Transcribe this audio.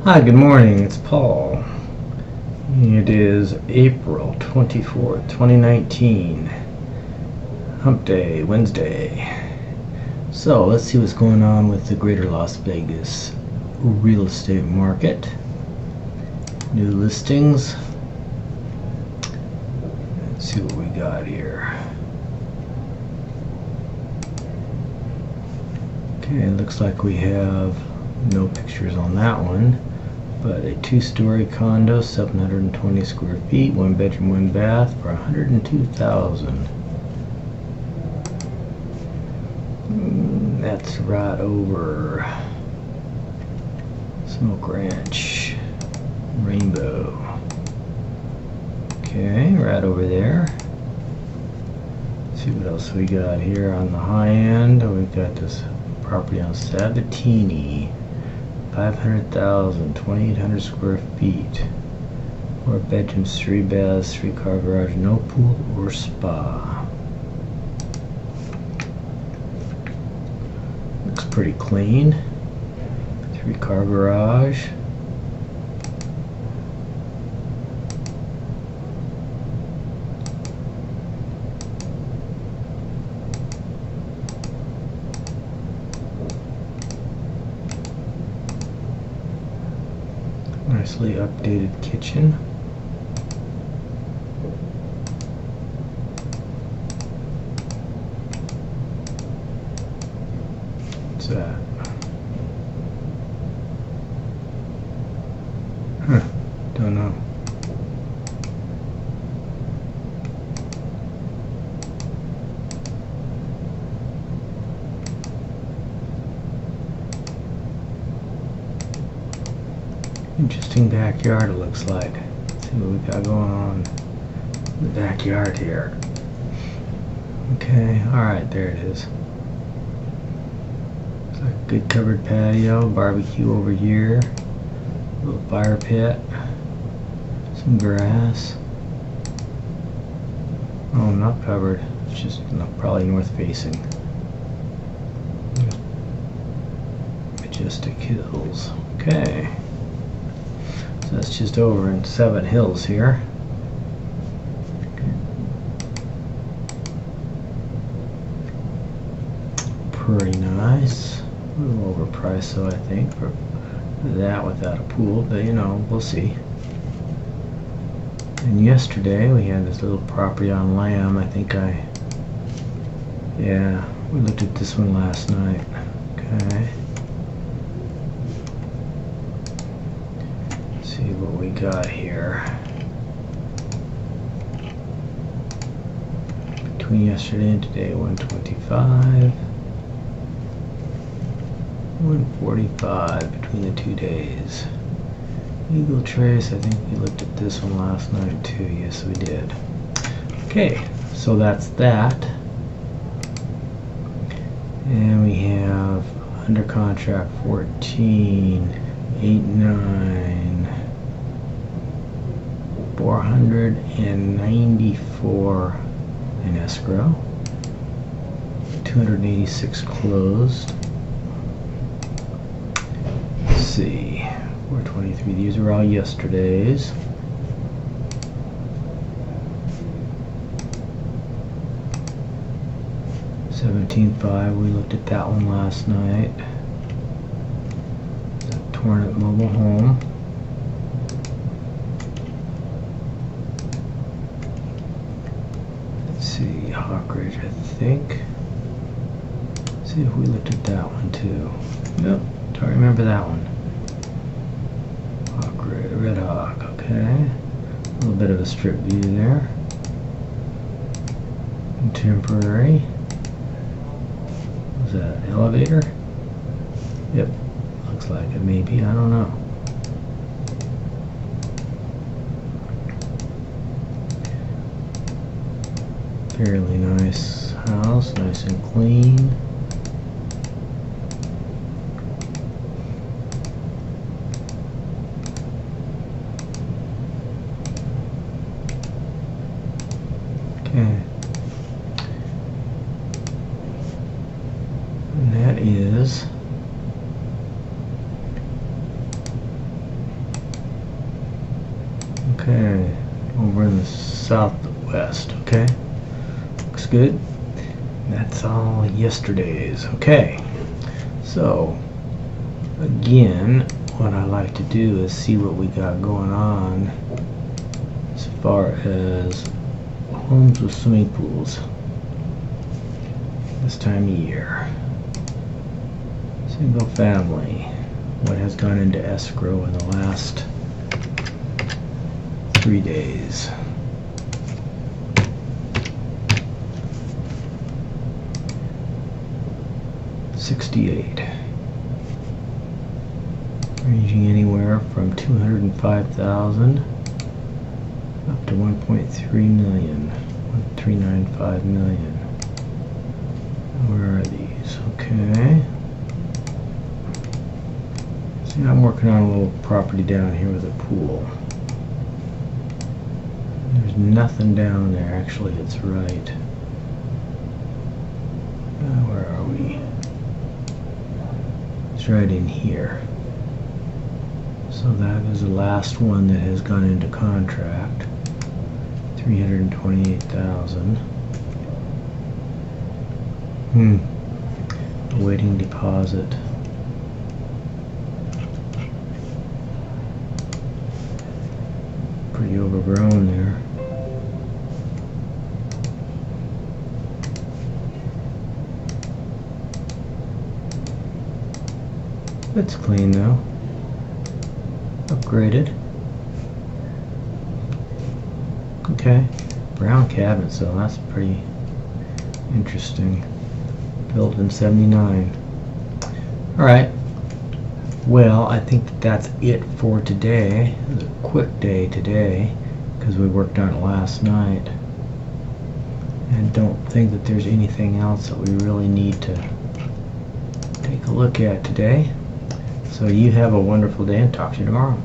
Hi, good morning. It's Paul. It is April 24th, 2019. Hump Day, Wednesday. So let's see what's going on with the greater Las Vegas real estate market. New listings. Let's see what we got here. Okay, it looks like we have no pictures on that one, but a two-story condo, 720 square feet, one bedroom, one bath for $102,000. That's right over Smoke Ranch, Rainbow. Okay, right over there. Let's see what else we got here on the high end. We've got this property on Sabatini, 500,000, 2,800 square feet. 4 bedrooms, 3 baths, 3-car garage, no pool or spa. Looks pretty clean. 3-car garage. Nicely updated kitchen. What's that? Don't know. Interesting backyard, it looks like. Let's see what we got going on in the backyard here. Okay, alright, there it is. It's like a good covered patio, barbecue over here, little fire pit, some grass. Oh, not covered, it's just probably north facing. Majestic Hills. Okay. So that's just over in Seven Hills here. Pretty nice. A little overpriced though, I think, for that without a pool, but you know, we'll see. And yesterday we had this little property on Lamb. I think we looked at this one last night. Okay. See what we got here. Between yesterday and today, 125, 145 between the 2 days. Eagle Trace, I think we looked at this one last night too. Yes, we did. Okay, so that's that. And we have under contract 1489. 494 in escrow, 286 closed. Let's see, 423, these are all yesterday's. $17.5, we looked at that one last night. Torn up mobile home. See, Hawk Ridge, I think. See if we looked at that one too. Nope, don't remember that one. Hawk Ridge, Red Hawk, okay. A little bit of a strip view there. Contemporary. Was that an elevator? Yep, looks like it maybe, I don't know. Fairly nice house, nice and clean. Okay. And that is Okay, over in the southwest. Okay, looks good. That's all yesterday's. Okay, so again, what I like to do is see what we got going on as far as homes with swimming pools this time of year. Single family, what has gone into escrow in the last 3 days. $68, ranging anywhere from $205,000 up to $1.3 million, $1.395 million. Where are these? Okay. See, I'm working on a little property down here with a pool. There's nothing down there. Actually, it's right. Where are we? It's right in here. So that is the last one that has gone into contract. $328,000. Awaiting deposit. Pretty overgrown there. It's clean though. Upgraded. Okay. Brown cabinet, so that's pretty interesting. Built in '79. Alright. Well, I think that's it for today. It was a quick day today because we worked on it last night. And don't think that there's anything else that we really need to take a look at today. So you have a wonderful day and talk to you tomorrow.